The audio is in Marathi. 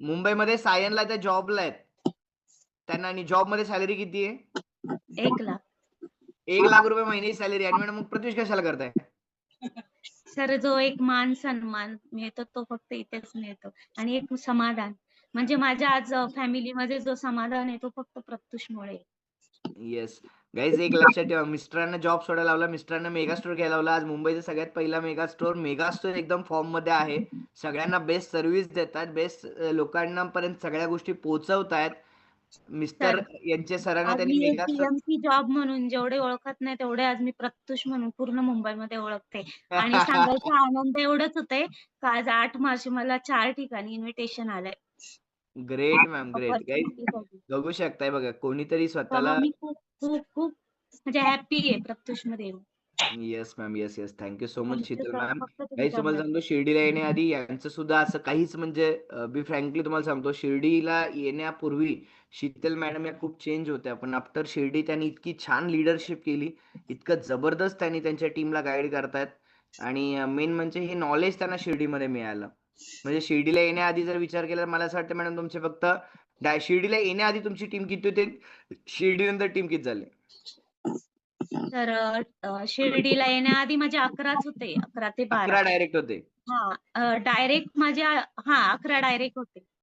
मुंबईमध्ये सायनला त्या जॉबला आहेत. त्यांना आणि जॉबमध्ये सॅलरी किती आहे? 1,00,000. 1,00,000 महिन्याची सॅलरी आणि मॅडम मग प्रत्युष कशाला करताय? सर जो एक मान-सन्मान मिळतो तो फक्त इथेच मिळतो आणि एक समाधान. म्हणजे माझ्या आज फॅमिलीमध्ये जो समाधान आहे तो फक्त प्रत्युषमुळे. येस. गाईज एक लक्षात ठेवा, मिस्टरांना जॉब सोडायला लावला, मिस्टरांना मेगा स्टोअर घ्यायला लावला. आज मुंबईचा सगळ्यात पहिला मेगा स्टोअर एकदम फॉर्ममध्ये आहे. सगळ्यांना बेस्ट सर्व्हिस देतात, बेस्ट लोकांनापर्यंत सगळ्या गोष्टी पोहोचवतायत. मिस्टर सर, यांच्या सरांना आज त्यांनी मी एक मेगा स्टोअर जॉब म्हणून जेवढे ओळखत नाही, तेवढे आज मी प्रत्युष म्हणून पूर्ण मुंबईमध्ये ओळखते. आणि सांगायचा आनंद एवढाच होतंय, का आज 8 मार्च मला 4 ठिकाणी इन्व्हिटेशन आलंय. Great ma'am, great. गाईज अपॉर्च्युनिटीसाठी. बघू शकताय बघा, कोणीतरी तेव्हा स्वतःला मी खूप, खूप, खूप म्हणजे हॅपी आहे प्रत्युषमध्ये येऊन. Yes ma'am. Yes, yes. Thank you so much thank you Sheetal sir. Ma'am. फक्त गाईज तुम्हाला तुमच्यामुळे. सांगतो शिर्डीला येण्याआधी यांचं सुद्धा असं काहीच म्हणजे बी फ्रँकली तुम्हाला सांगतो शिर्डीला येण्यापूर्वी शीतल मॅडम या खूप चेंज होत्या. पण आफ्टर शिर्डी त्यांनी इतकी छान लीडरशिप केली, इतकं जबरदस्त त्यांनी त्यांच्या टीमला गाईड करतायत आणि मेन म्हणजे हे नॉलेज त्यांना शिर्डीमध्ये मिळालं. म्हणजे शिर्डीला येण्याआधी जर विचार केला तर मला असं वाटतं मॅडम तुमचे फक्त शिर्डीला येण्याआधी तुमची टीम किती होती? शिर्डीनंतर टीम किती झाली? तर शिर्डीला येण्याआधी माझे 11च होते. 11 ते 12. 11 डायरेक्ट होते. हां, डायरेक्ट माझे 11 डायरेक्ट होते.